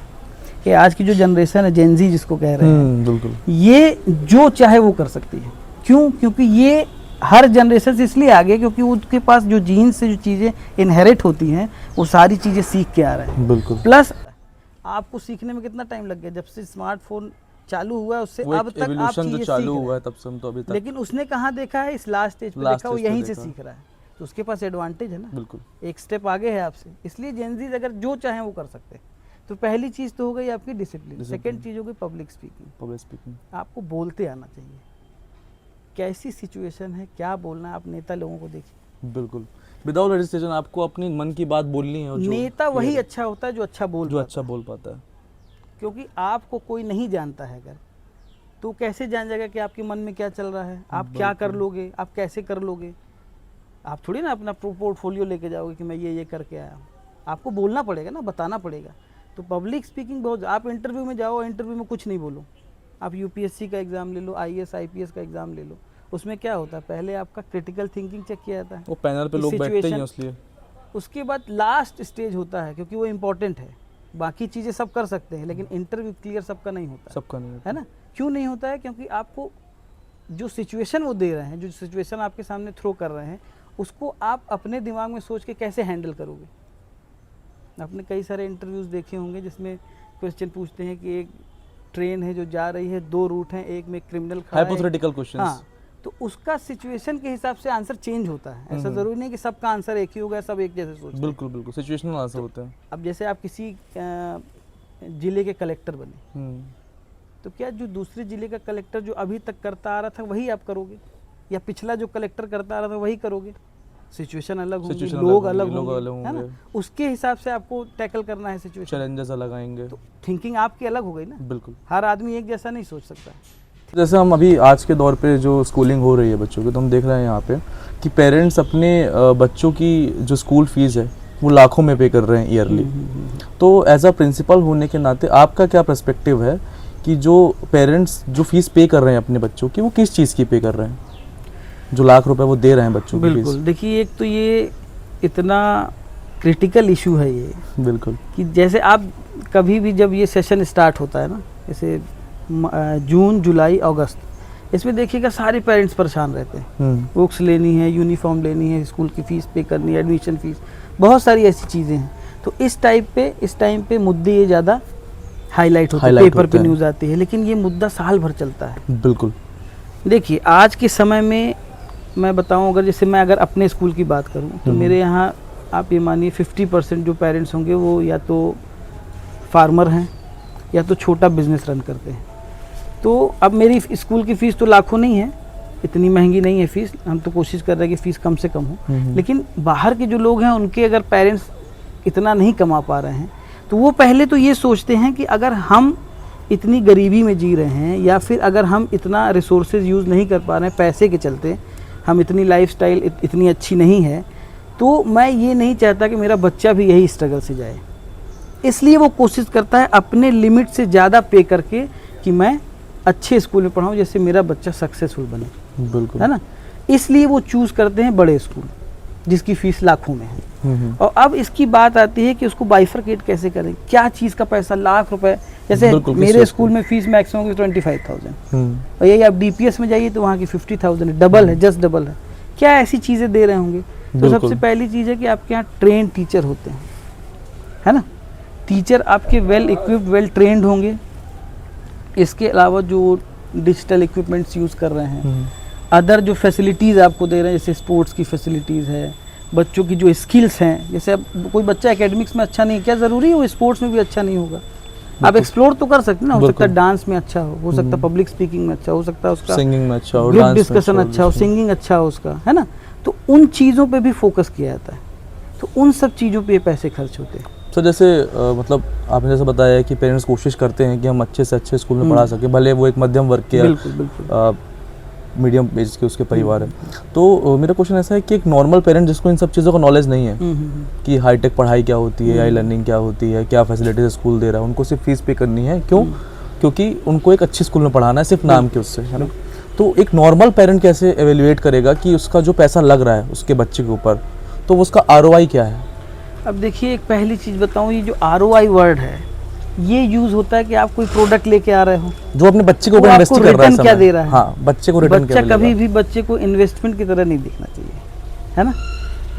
Speaker 2: कि आज की जो जनरेशन है, जेनजी जिसको कह रहे हैं,
Speaker 1: बिल्कुल।
Speaker 2: ये जो चाहे वो कर सकती है। क्यों? क्योंकि ये हर जनरेशन से इसलिए आगे क्योंकि उनके पास जो जीन से जो चीज़ें इनहेरिट होती हैं वो सारी चीज़ें सीख के आ रहे हैं।
Speaker 1: बिल्कुल।
Speaker 2: प्लस आपको सीखने में कितना टाइम लग गया? जब से स्मार्टफोन चालू हुआ है उससे
Speaker 1: वो
Speaker 2: अब
Speaker 1: एक
Speaker 2: तक आप
Speaker 1: एवोल्यूशन जो
Speaker 2: चीज़ें
Speaker 1: चालू
Speaker 2: सीख रहे
Speaker 1: हुआ
Speaker 2: हैं।
Speaker 1: है तब से हम तो अभी तक।
Speaker 2: लेकिन उसने कहाँ देखा है? इस लास्ट स्टेज पे
Speaker 1: Last
Speaker 2: देखा, वो
Speaker 1: stage पे
Speaker 2: यहीं से
Speaker 1: देखा।
Speaker 2: सीख रहा है, तो उसके पास एडवांटेज है ना,
Speaker 1: बिल्कुल।
Speaker 2: एक स्टेप आगे है आपसे। इसलिए जेनजीज अगर जो चाहें वो कर सकते हैं। तो पहली चीज़ तो हो गई आपकी डिसिप्लिन, सेकंड चीज़ हो गई पब्लिक स्पीकिंग।
Speaker 1: Public speaking.
Speaker 2: आपको बोलते आना चाहिए, कैसी सिचुएशन है, क्या बोलना है। आप नेता लोगों को देखिए,
Speaker 1: बिल्कुल। विदाउट हेजिटेशन आपको अपनी मन की बात बोलनी है। और जो
Speaker 2: नेता वही
Speaker 1: clear है,
Speaker 2: अच्छा होता है जो अच्छा बोल
Speaker 1: जो
Speaker 2: पाता
Speaker 1: अच्छा
Speaker 2: है।
Speaker 1: बोल पाता है।
Speaker 2: क्योंकि आपको कोई नहीं जानता है अगर, तो कैसे जान जाएगा कि आपके मन में क्या चल रहा है, आप क्या कर
Speaker 1: बिल्कुल।
Speaker 2: लोगे, आप कैसे कर लोगे। आप थोड़ी ना अपना पोर्टफोलियो लेके जाओगे कि मैं ये करके आया हूँ। आपको बोलना पड़ेगा ना, बताना पड़ेगा। तो पब्लिक स्पीकिंग बहुत, आप इंटरव्यू में जाओ, इंटरव्यू में कुछ नहीं बोलो। आप यूपीएससी का एग्ज़ाम ले लो, आईएएस आईपीएस का एग्ज़ाम ले लो, उसमें क्या होता है, पहले आपका क्रिटिकल थिंकिंग चेक किया जाता है,
Speaker 1: वो पैनल पे
Speaker 2: इस
Speaker 1: लोग बैठते ही हैं
Speaker 2: situation-
Speaker 1: इसलिए।
Speaker 2: उसके बाद लास्ट स्टेज होता है, क्योंकि वो इम्पोर्टेंट है। बाकी चीज़ें सब कर सकते हैं लेकिन इंटरव्यू क्लियर सबका नहीं होता है।
Speaker 1: सबका नहीं
Speaker 2: है ना? क्यों नहीं होता है? क्योंकि आपको जो सिचुएशन वो दे रहे हैं, जो सिचुएशन आपके सामने थ्रो कर रहे हैं, उसको आप अपने दिमाग में सोच के कैसे हैंडल करोगे। आपने कई सारे इंटरव्यूज़ देखे होंगे जिसमें क्वेश्चन पूछते हैं कि एक ट्रेन है जो जा रही है, 2 रूट हैं, एक में क्रिमिनल खड़ा है।
Speaker 1: Hypothetical questions.
Speaker 2: हाँ, तो उसका सिचुएशन के हिसाब से आंसर चेंज होता है। ऐसा ज़रूरी नहीं कि सबका आंसर एक ही होगा, सब एक जैसे सोचते हैं।
Speaker 1: बिल्कुल बिल्कुल, सिचुएशनल आंसर होते हैं।
Speaker 2: अब जैसे आप किसी ज़िले के कलेक्टर बने, तो क्या जो दूसरे ज़िले का कलेक्टर जो अभी तक करता आ रहा था वही आप करोगे, या पिछला जो कलेक्टर करता आ रहा था वही करोगे? सिचुएशन अलग होंगी,
Speaker 1: Situation
Speaker 2: लोग
Speaker 1: अलग
Speaker 2: अलग
Speaker 1: होंगे,
Speaker 2: होंगे, है ना?
Speaker 1: होंगे।
Speaker 2: उसके हिसाब से आपको टैकल करना है सिचुएशन।
Speaker 1: चैलेंजेस अलग आएंगे।
Speaker 2: तो थिंकिंग आपकी अलग हो गई ना।
Speaker 1: बिल्कुल।
Speaker 2: हर आदमी एक जैसा नहीं सोच सकता।
Speaker 1: जैसे हम अभी आज के दौर पे जो स्कूलिंग हो रही है बच्चों की, तो हम देख रहे हैं यहाँ पे कि पेरेंट्स अपने बच्चों की जो स्कूल फीस है वो लाखों में पे कर रहे हैं ईयरली। तो एज अ प्रिंसिपल होने के नाते आपका क्या पर्सपेक्टिव है कि जो पेरेंट्स जो फीस पे कर रहे हैं अपने बच्चों की, वो किस चीज़ की पे कर रहे हैं, जो लाख रुपए वो दे रहे हैं बच्चों की फीस?
Speaker 2: बिल्कुल, देखिए एक तो ये इतना क्रिटिकल इशू है ये,
Speaker 1: बिल्कुल।
Speaker 2: कि जैसे आप कभी भी जब ये सेशन स्टार्ट होता है ना, जैसे जून जुलाई अगस्त, इसमें देखिएगा सारे पेरेंट्स परेशान रहते हैं। बुक्स लेनी है, यूनिफॉर्म लेनी है, स्कूल की फ़ीस पे करनी है, एडमिशन फ़ीस, बहुत सारी ऐसी चीज़ें हैं। तो इस टाइम पे मुद्दे ये ज़्यादा हाईलाइट होते हैं, पेपर पे न्यूज़ आती है, लेकिन ये मुद्दा साल भर चलता है।
Speaker 1: बिल्कुल।
Speaker 2: देखिए आज के समय में मैं बताऊं, अगर जैसे मैं अगर अपने स्कूल की बात करूं, तो मेरे यहाँ आप ये मानिए 50% जो पेरेंट्स होंगे वो या तो फार्मर हैं या तो छोटा बिजनेस रन करते हैं। तो अब मेरी स्कूल की फ़ीस तो लाखों नहीं है, इतनी महंगी नहीं है फ़ीस, हम तो कोशिश कर रहे हैं कि फ़ीस कम से कम हो। लेकिन बाहर के जो लोग हैं उनके अगर पेरेंट्स इतना नहीं कमा पा रहे हैं, तो वो पहले तो ये सोचते हैं कि अगर हम इतनी गरीबी में जी रहे हैं, या फिर अगर हम इतना रिसोर्सेज यूज़ नहीं कर पा रहे हैं पैसे के चलते, हम इतनी लाइफस्टाइल इतनी अच्छी नहीं है, तो मैं ये नहीं चाहता कि मेरा बच्चा भी यही स्ट्रगल से जाए। इसलिए वो कोशिश करता है अपने लिमिट से ज़्यादा पे करके कि मैं अच्छे स्कूल में पढ़ाऊँ, जैसे मेरा बच्चा सक्सेसफुल बने।
Speaker 1: बिल्कुल,
Speaker 2: है ना? इसलिए वो चूज़ करते हैं बड़े स्कूल जिसकी फ़ीस लाखों में है। और अब इसकी बात आती है कि उसको बाइफरकेट कैसे करें, क्या चीज़ का पैसा, लाख रुपए, जैसे मेरे स्कूल में फ़ीस मैक्सिमम 25,000, और यही आप डीपीएस में जाइए तो वहाँ की 50,000 है, डबल है, जस्ट डबल है। क्या ऐसी चीज़ें दे रहे होंगे? तो सबसे पहली चीज़ है कि आपके यहाँ ट्रेन टीचर होते हैं, है ना? टीचर आपके वेल इक्विप्ड, वेल ट्रेंड होंगे। इसके अलावा जो डिजिटल इक्विपमेंट्स यूज़ कर रहे हैं, अदर जो फैसिलिटीज़ आपको दे रहे हैं, जैसे स्पोर्ट्स की फैसिलिटीज़ है, बच्चों की जो स्किल्स हैं, जैसे अब कोई बच्चा एकेडमिक्स में अच्छा नहीं, क्या ज़रूरी है वो स्पोर्ट्स में भी अच्छा नहीं होगा? आप एक्सप्लोर तो कर सकते हैं ना, हो सकता है डांस में अच्छा हो सकता है पब्लिक स्पीकिंग में अच्छा हो सकता है, उसका
Speaker 1: सिंगिंग में अच्छा हो,
Speaker 2: ग्रुप डिस्कशन अच्छा हो, सिंगिंग अच्छा हो उसका, है ना? तो उन चीज़ों पे भी फोकस किया जाता है, तो उन सब चीज़ों पे पैसे खर्च होते हैं।
Speaker 1: तो जैसे मतलब आपने जैसे बताया कि पेरेंट्स कोशिश करते हैं कि हम अच्छे से अच्छे स्कूल में पढ़ा सकें, भले वो एक मध्यम वर्ग के या मीडियम एज के उसके परिवार है। तो मेरा क्वेश्चन ऐसा है कि एक नॉर्मल पेरेंट जिसको इन सब चीज़ों का नॉलेज नहीं है कि हाईटेक पढ़ाई क्या होती है, आई लर्निंग क्या होती है, क्या फैसिलिटीज स्कूल दे रहा है, उनको सिर्फ फीस पे करनी है, क्यों? क्योंकि उनको एक अच्छे स्कूल में पढ़ाना है, सिर्फ नाम के उससे, है ना? तो एक नॉर्मल पेरेंट कैसे एवेल्युएट करेगा कि उसका जो पैसा लग रहा है उसके बच्चे के ऊपर, तो उसका ROI क्या है?
Speaker 2: अब देखिए, एक पहली चीज़ बताऊँ, ये जो ROI वर्ड है, ये यूज होता है कि आप कोई प्रोडक्ट लेके आ रहे हो,
Speaker 1: जो अपने बच्चे के
Speaker 2: वो
Speaker 1: ऊपर इन्वेस्ट
Speaker 2: आपको
Speaker 1: कर रहा है
Speaker 2: रिटर्न क्या
Speaker 1: समय।
Speaker 2: दे रहा है।
Speaker 1: हाँ, बच्चे को रिटर्न क्या
Speaker 2: बच्चा कभी
Speaker 1: मिलेगा।
Speaker 2: भी बच्चे को इन्वेस्टमेंट की तरह नहीं देखना चाहिए, है ना।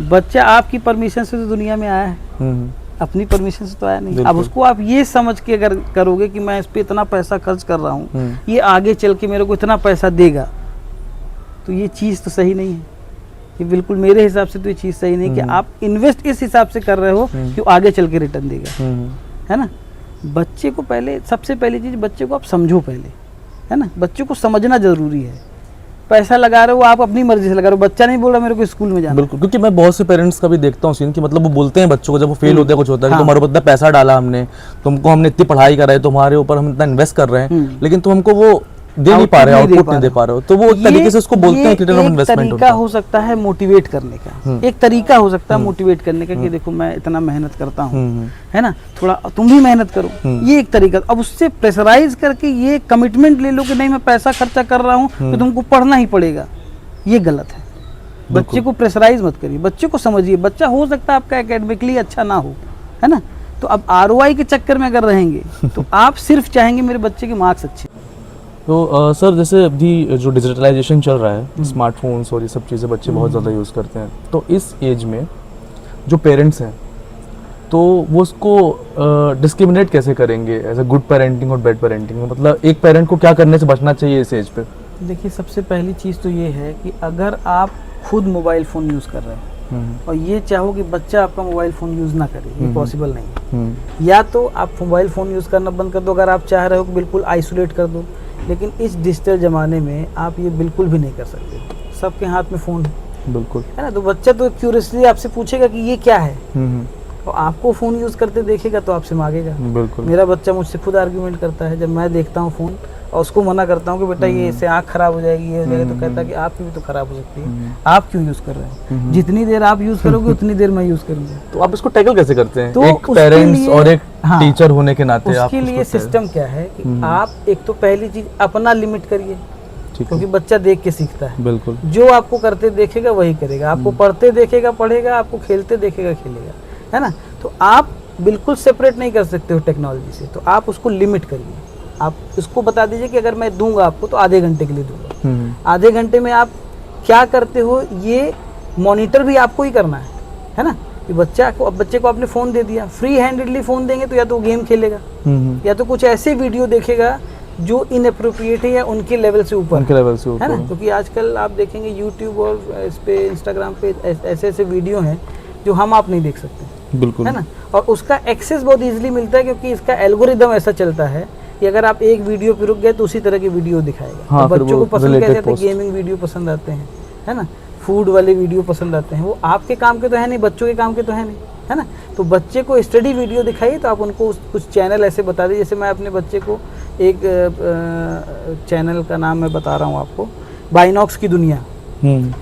Speaker 2: बच्चा आपकी परमिशन से तो दुनिया में आया है,
Speaker 1: हम्म,
Speaker 2: अपनी परमिशन से तो आया नहीं। अब
Speaker 1: बिल्कुल।
Speaker 2: उसको आप ये समझ के अगर करोगे कि मैं इस पे इतना पैसा खर्च कर रहा हूँ,
Speaker 1: हम्म।
Speaker 2: ये आगे चल के मेरे को इतना पैसा देगा, तो ये चीज़ तो सही नहीं है। ये बिल्कुल मेरे हिसाब से तो ये चीज़ सही नहीं कि आप इन्वेस्ट इस हिसाब से कर रहे हो कि वो आगे चल के रिटर्न देगा, है ना। बच्चे को पहले, सबसे पहली चीज़, बच्चे को आप समझो पहले, है ना। बच्चे को समझना ज़रूरी है। पैसा लगा रहे हो आप अपनी मर्जी से लगा रहे हो, बच्चा नहीं बोल रहा मेरे को स्कूल में जाना।
Speaker 1: बिल्कुल, क्योंकि मैं बहुत से पेरेंट्स का भी देखता हूँ सीन कि मतलब वो बोलते हैं बच्चों को जब वो फेल होते हैं, कुछ होता है कि
Speaker 2: हाँ।
Speaker 1: तुम्हारे ऊपर इतना पैसा डाला हमने, तुमको हमने इतनी पढ़ाई कराई, तुम्हारे ऊपर हम इतना इन्वेस्ट कर रहे हैं, लेकिन तुम हमको वो दे नहीं पा रहे, आउटपुट नहीं दे पा रहे हो। तो वो एक तरीके से उसको बोलते हैं रिटर्न ऑफ इन्वेस्टमेंट
Speaker 2: तरीका हो सकता है मोटिवेट करने का, एक तरीका हो सकता है मोटिवेट करने का कि देखो मैं इतना मेहनत करता हूँ, है ना, थोड़ा तुम भी मेहनत करो, ये एक तरीका। अब उससे प्रेशराइज करके ये कमिटमेंट ले लो कि नहीं मैं पैसा खर्चा कर रहा हूँ तो तुमको पढ़ना ही पड़ेगा, ये गलत है। बच्चे को प्रेशराइज मत करिए, बच्चे को समझिए। बच्चा हो सकता है आपका एकेडमिकली अच्छा ना हो, है ना, तो अब ROI के चक्कर में अगर रहेंगे तो आप सिर्फ चाहेंगे मेरे बच्चे के मार्क्स अच्छे।
Speaker 1: तो सर, जैसे अभी जो डिजिटलाइजेशन चल रहा है, स्मार्टफोन्स और ये सब चीज़ें बच्चे बहुत ज़्यादा यूज़ करते हैं, तो इस एज में जो पेरेंट्स हैं तो वो उसको डिस्क्रिमिनेट कैसे करेंगे एज अ गुड पेरेंटिंग और बैड पेरेंटिंग में? मतलब एक पेरेंट को क्या करने से बचना चाहिए इस एज पे?
Speaker 2: देखिए, सबसे पहली चीज़ तो ये है कि अगर आप खुद मोबाइल फ़ोन यूज़ कर रहे हैं और ये चाहो कि बच्चा आपका मोबाइल फ़ोन यूज़ ना करे, ये पॉसिबल नहीं है। या तो आप मोबाइल फ़ोन यूज़ करना बंद कर दो, अगर आप चाह रहे हो कि बिल्कुल आइसोलेट कर दो, लेकिन इस डिजिटल ज़माने में आप ये बिल्कुल भी नहीं कर सकते। सबके हाथ में फ़ोन है,
Speaker 1: बिल्कुल,
Speaker 2: है ना। तो बच्चा तो क्यूरियसली आपसे पूछेगा कि ये क्या है, तो आपको फ़ोन यूज़ करते देखेगा तो आपसे मांगेगा।
Speaker 1: बिल्कुल।
Speaker 2: मेरा बच्चा मुझसे खुद आर्ग्यूमेंट करता है, जब मैं देखता हूँ फ़ोन और उसको मना करता हूँ कि बेटा ये इससे आँख खराब हो जाएगी, ये हो जाएगा, तो कहता है कि आपकी भी तो खराब हो सकती है, आप क्यों यूज़ कर रहे हो, जितनी देर आप यूज़ करोगे उतनी देर मैं यूज़ करूँगा।
Speaker 1: तो आप इसको टैकल कैसे करते हैं,
Speaker 2: तो
Speaker 1: एक
Speaker 2: उसके
Speaker 1: पेरेंट्स
Speaker 2: लिए-
Speaker 1: और एक
Speaker 2: हाँ,
Speaker 1: टीचर होने के नाते? आप
Speaker 2: उसके लिए
Speaker 1: उसको
Speaker 2: सिस्टम क्या है कि आप एक तो पहली चीज़ अपना लिमिट करिए,
Speaker 1: ठीक
Speaker 2: क्योंकि
Speaker 1: है,
Speaker 2: बच्चा देख के सीखता है।
Speaker 1: बिल्कुल,
Speaker 2: जो आपको करते देखेगा वही करेगा, आपको पढ़ते देखेगा पढ़ेगा, आपको खेलते देखेगा खेलेगा, है ना। तो आप बिल्कुल सेपरेट नहीं कर सकते हो टेक्नोलॉजी से, तो आप उसको लिमिट करिए। आप उसको बता दीजिए कि अगर मैं दूंगा आपको तो आधे घंटे के लिए दूंगा, आधे घंटे में आप क्या करते हो ये मॉनिटर भी आपको ही करना है ना। कि बच्चे को आपने फ़ोन दे दिया, फ्री हैंडेडली फ़ोन देंगे तो या तो गेम खेलेगा या तो कुछ ऐसे वीडियो देखेगा जो इनअप्रोप्रिएट है या उनके लेवल से ऊपर
Speaker 1: उनके लेवल से
Speaker 2: है
Speaker 1: ऊपर
Speaker 2: ना। क्योंकि आजकल आप देखेंगे यूट्यूब और इस पे इंस्टाग्राम पे ऐसे ऐसे वीडियो हैं जो हम आप नहीं देख सकते,
Speaker 1: बिल्कुल,
Speaker 2: है ना। और उसका एक्सेस बहुत इजीली मिलता है क्योंकि इसका एल्गोरिदम ऐसा चलता है कि अगर आप एक वीडियो पे रुक गए तो उसी तरह की वीडियो दिखाएगा।
Speaker 1: हाँ,
Speaker 2: तो
Speaker 1: फिर
Speaker 2: बच्चों
Speaker 1: वो
Speaker 2: को पसंद
Speaker 1: related
Speaker 2: कैसे आते हैं,
Speaker 1: post।
Speaker 2: गेमिंग वीडियो पसंद आते हैं, है ना, फूड वाले वीडियो पसंद आते हैं। वो आपके काम के तो है नहीं, बच्चों के काम के तो है नहीं, है ना। तो बच्चे को स्टडी वीडियो दिखाइए, तो आप उनको कुछ चैनल ऐसे बता दीजिए। जैसे मैं अपने बच्चे को एक चैनल का नाम मैं बता रहा हूँ आपको, बाइनॉक्स की दुनिया।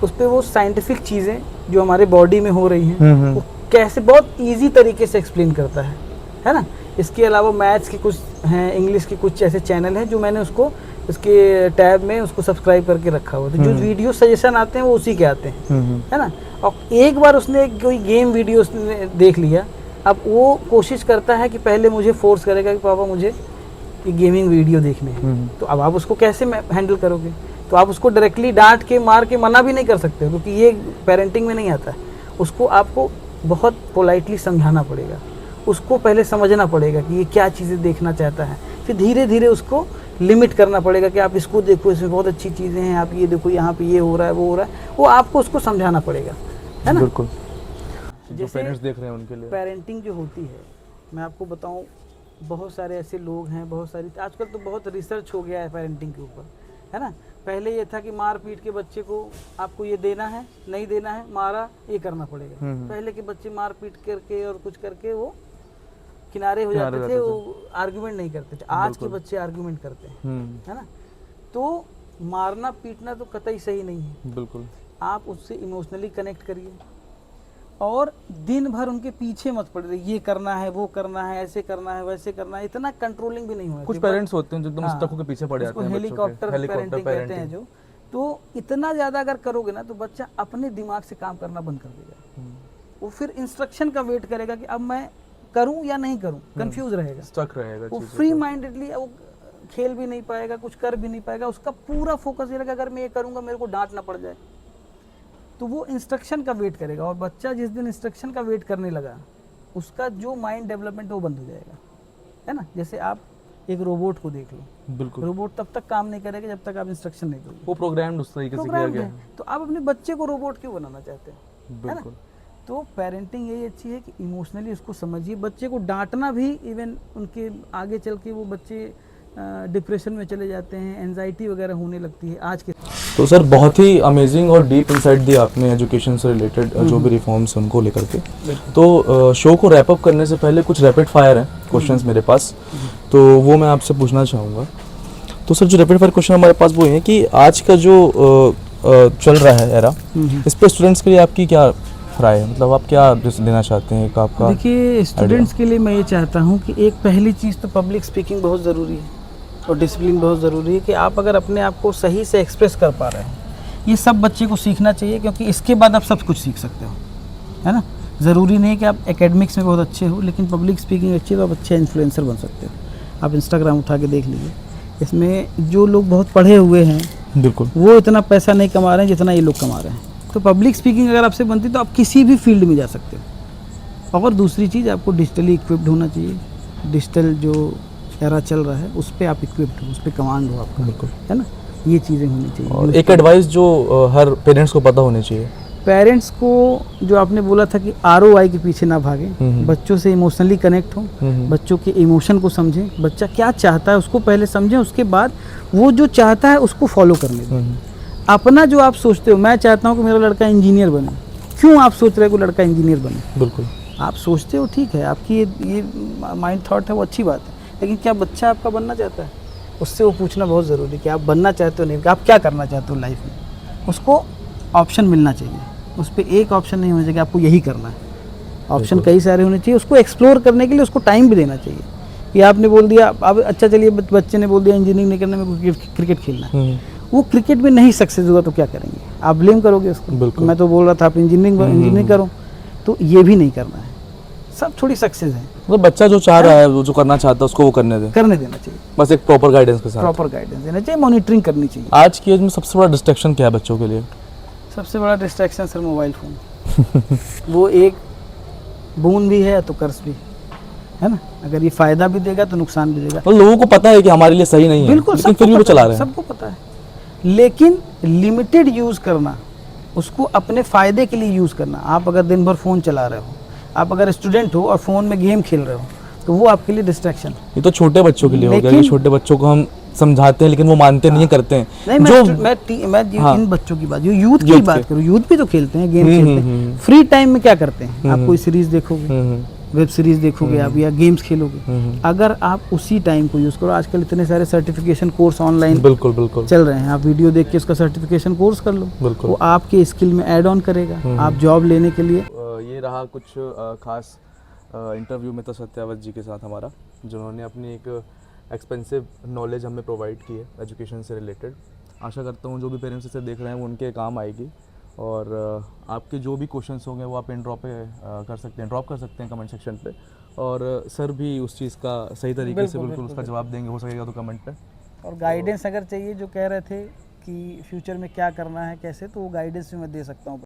Speaker 2: उस पर वो साइंटिफिक चीज़ें जो हमारे बॉडी में हो रही हैं वो कैसे बहुत इजी तरीके से एक्सप्लेन करता है ना। इसके अलावा मैथ्स के कुछ हैं, इंग्लिश के कुछ ऐसे चैनल हैं जो मैंने उसको उसके टैब में उसको सब्सक्राइब करके रखा हुआ। तो जो वीडियो सजेशन आते हैं वो उसी के आते हैं, है ना। और एक बार उसने कोई गेम वीडियो उसने देख लिया, अब वो कोशिश करता है कि पहले मुझे फोर्स करेगा कि पापा मुझे ये गेमिंग वीडियो देखने हैं। तो अब आप उसको कैसे हैंडल करोगे? तो आप उसको डायरेक्टली डांट के मार के मना भी नहीं कर सकते, क्योंकि ये पेरेंटिंग में नहीं आता है। उसको आपको बहुत पोलाइटली समझाना पड़ेगा, उसको पहले समझना पड़ेगा कि ये क्या चीज़ें देखना चाहता है, फिर धीरे धीरे उसको लिमिट करना पड़ेगा कि आप इसको देखो, इसमें बहुत अच्छी चीज़ें हैं, आप ये देखो, यहाँ पे ये हो रहा है, वो हो रहा है, वो आपको उसको समझाना पड़ेगा, है ना।
Speaker 1: बिल्कुल, जो
Speaker 2: जैसे
Speaker 1: पेरेंट्स देख रहे हैं उनके लिए
Speaker 2: पेरेंटिंग जो होती है, मैं आपको बताऊं, बहुत सारे ऐसे लोग हैं, बहुत सारी आजकल तो बहुत रिसर्च हो गया है पेरेंटिंग के ऊपर, है ना। पहले ये था कि मार पीट के बच्चे को आपको ये देना है, नहीं देना है, मारा ये करना पड़ेगा। पहले के बच्चे मार पीट करके और कुछ करके वो किनारे हो जाते थे, वो आर्गुमेंट नहीं करते थे। आज के बच्चे आर्गुमेंट करते हैं, है ना। तो मारना पीटना तो कतई सही नहीं है।
Speaker 1: बिल्कुल,
Speaker 2: आप उससे इमोशनली कनेक्ट करिए और दिन भर उनके पीछे मत पड़े, ये करना है, वो करना है, ऐसे करना है, वैसे करना है। इतना कंट्रोलिंग भी नहीं होना।
Speaker 1: कुछ पेरेंट्स होते हैं जो एकदम स्टक होकर पीछे पड़ जाते हैं,
Speaker 2: हेलीकॉप्टर पेरेंटिंग कहते हैं जो। तो इतना ज़्यादा अगर करोगे ना तो बच्चा अपने दिमाग से काम करना बंद कर देगा। वो फिर इंस्ट्रक्शन का वेट करेगा कि अब मैं करूं या नहीं करूं, कंफ्यूज रहेगा,
Speaker 1: स्टक रहेगा
Speaker 2: वो
Speaker 1: चीज़ों
Speaker 2: फ्री
Speaker 1: पे।
Speaker 2: माइंडेडली वो खेल भी नहीं पाएगा, कुछ कर भी नहीं पाएगा। उसका पूरा फोकस ये रहेगा अगर मैं ये करूंगा मेरे को डांट ना पड़ जाए, तो वो इंस्ट्रक्शन का वेट करेगा। और बच्चा जिस दिन इंस्ट्रक्शन का वेट करने लगा, उसका जो माइंड डेवलपमेंट वो बंद हो जाएगा, है ना। जैसे आप एक रोबोट को देख लो,
Speaker 1: बिल्कुल,
Speaker 2: रोबोट तब तक काम नहीं करेगा जब तक आप इंस्ट्रक्शन नहीं दोगे।
Speaker 1: वो प्रोग्राम्ड उस तरीके से किया
Speaker 2: प्रोग्राम
Speaker 1: गया
Speaker 2: है,
Speaker 1: है।
Speaker 2: तो आप अपने बच्चे को रोबोट क्यों बनाना चाहते हैं, है ना।
Speaker 1: बिल्कुल,
Speaker 2: तो पेरेंटिंग यही अच्छी है कि इमोशनली उसको समझिए। बच्चे को डांटना भी, इवन उनके आगे चल के वो बच्चे डिप्रेशन में चले जाते हैं, एनजाइटी वगैरह होने लगती है आज के।
Speaker 1: तो सर बहुत ही अमेजिंग और डीप इंसाइट दिया आपने एजुकेशन से रिलेटेड जो भी रिफॉर्म्स हैं उनको लेकर के। तो शो को रैप अप करने से पहले कुछ रैपिड फायर हैं क्वेश्चंस मेरे पास, तो वो मैं आपसे पूछना चाहूँगा। तो सर जो रैपिड फायर क्वेश्चन हमारे पास वो ये है कि आज का जो चल रहा है एरा, इस पर स्टूडेंट्स के लिए आपकी क्या राय है, मतलब आप क्या लेना चाहते हैं, एक आपका?
Speaker 2: देखिए, स्टूडेंट्स के लिए मैं ये चाहता हूँ कि एक पहली चीज़ तो पब्लिक स्पीकिंग बहुत ज़रूरी है और डिसिप्लिन बहुत ज़रूरी है, कि आप अगर अपने आप को सही से एक्सप्रेस कर पा रहे हैं, ये सब बच्चे को सीखना चाहिए, क्योंकि इसके बाद आप सब कुछ सीख सकते हो, है ना। ज़रूरी नहीं कि आप एकेडमिक्स में बहुत अच्छे हो, लेकिन पब्लिक स्पीकिंग अच्छी है तो आप अच्छे इन्फ्लुएंसर बन सकते हो। आप इंस्टाग्राम उठा के देख लीजिए, इसमें जो लोग बहुत पढ़े हुए हैं
Speaker 1: बिल्कुल,
Speaker 2: वो इतना पैसा नहीं कमा रहे हैं जितना ये लोग कमा रहे हैं। तो पब्लिक स्पीकिंग अगर आपसे बनती तो आप किसी भी फील्ड में जा सकते हो। और दूसरी चीज़, आपको डिजिटली इक्विप्ड होना चाहिए। डिजिटल जो एरा चल रहा है उस पर आप इक्विप्ड हो, उस पर कमांड हो आपका,
Speaker 1: बिल्कुल।
Speaker 2: है ना। ये चीज़ें होनी चाहिए।
Speaker 1: और एक एडवाइस जो हर पेरेंट्स को पता होनी चाहिए।
Speaker 2: पेरेंट्स को जो आपने बोला था कि ROI के पीछे ना भागें, बच्चों से इमोशनली कनेक्ट हो, बच्चों के इमोशन को समझें, बच्चा क्या चाहता है उसको पहले समझें, उसके बाद वो जो चाहता है उसको फॉलो करने दें। अपना जो आप सोचते हो, मैं चाहता हूँ कि मेरा लड़का इंजीनियर बने, क्यों आप सोच रहे हो कि लड़का इंजीनियर बने?
Speaker 1: बिल्कुल,
Speaker 2: आप सोचते हो, ठीक है, आपकी ये माइंड थॉट है, वो अच्छी बात है, लेकिन क्या बच्चा आपका बनना चाहता है? उससे वो पूछना बहुत ज़रूरी है कि आप बनना चाहते हो, नहीं, कि आप क्या करना चाहते हो लाइफ में। उसको ऑप्शन मिलना चाहिए, उस पर एक ऑप्शन नहीं होना चाहिए कि आपको यही करना है। ऑप्शन कई सारे होने चाहिए, उसको एक्सप्लोर करने के लिए उसको टाइम भी देना चाहिए। कि आपने बोल दिया, अब अच्छा चलिए बच्चे ने बोल दिया इंजीनियरिंग नहीं करना, मेरे को क्रिकेट खेलना है, वो क्रिकेट में नहीं सक्सेस हुआ तो क्या करेंगे? आप ब्लेम करोगे उसको।
Speaker 1: बिल्कुल।
Speaker 2: मैं तो बोल रहा था आप इंजीनियरिंग करो, तो ये भी नहीं करना है। सब थोड़ी सक्सेस है,
Speaker 1: मतलब बच्चा जो चाह रहा है, वो जो करना चाहता है उसको वो करने
Speaker 2: देना चाहिए,
Speaker 1: बस एक प्रॉपर गाइडेंस के साथ।
Speaker 2: प्रॉपर गाइडेंस देना चाहिए, मॉनिटरिंग करनी चाहिए।
Speaker 1: आज की एज में सबसे बड़ा डिस्ट्रैक्शन क्या है बच्चों के लिए?
Speaker 2: सबसे बड़ा डिस्ट्रैक्शन सर मोबाइल फ़ोन वो एक बूंद भी है तो कर्स भी है ना। अगर ये फ़ायदा भी देगा तो नुकसान भी देगा।
Speaker 1: तो लोगों को पता है कि हमारे लिए सही नहीं है,
Speaker 2: बिल्कुल,
Speaker 1: लेकिन फिर भी वो चला रहे हैं।
Speaker 2: सबको पता है, लेकिन लिमिटेड यूज़ करना, उसको अपने फ़ायदे के लिए यूज़ करना। आप अगर दिन भर फ़ोन चला रहे हो, आप अगर स्टूडेंट हो और फ़ोन में गेम खेल रहे हो, तो वो आपके लिए डिस्ट्रैक्शन है।
Speaker 1: ये तो छोटे बच्चों के लिए हो गया, ये छोटे बच्चों को हम समझाते हैं लेकिन वो मानते नहीं, करते हैं।
Speaker 2: नहीं, मैं इन बच्चों की बात, जो यूथ की बात करूँ, यूथ भी तो खेलते हैं, गेम खेलते हैं। फ्री टाइम में क्या करते हैं? आप कोई सीरीज देखोगे, वेब सीरीज देखोगे आप, या गेम्स खेलोगे। अगर आप उसी टाइम को यूज़ करो, आजकल इतने सारे सर्टिफिकेशन कोर्स ऑनलाइन
Speaker 1: बिल्कुल
Speaker 2: चल रहे हैं, आप वीडियो देख के उसका सर्टिफिकेशन कोर्स कर लो, वो आपके स्किल में ऐड ऑन करेगा, आप जॉब लेने के लिए।
Speaker 1: ये रहा कुछ खास इंटरव्यू में तो सत्यावत जी के साथ हमारा, जिन्होंने अपनी एक एक्सपेंसिव नॉलेज हमें प्रोवाइड की है एजुकेशन से रिलेटेड। आशा करता हूँ जो भी पेरेंट्स इसे देख रहे हैं वो उनके काम आएगी, और आपके जो भी क्वेश्चंस होंगे वो आप इन ड्रॉप कर सकते हैं, ड्रॉप कर सकते हैं कमेंट सेक्शन पे, और सर भी उस चीज़ का सही तरीके से बिल्कुल उसका जवाब देंगे, हो सकेगा तो कमेंट पे।
Speaker 2: और गाइडेंस अगर चाहिए, जो कह रहे थे कि फ्यूचर में क्या करना है कैसे, तो वो गाइडेंस भी मैं दे सकता हूँ।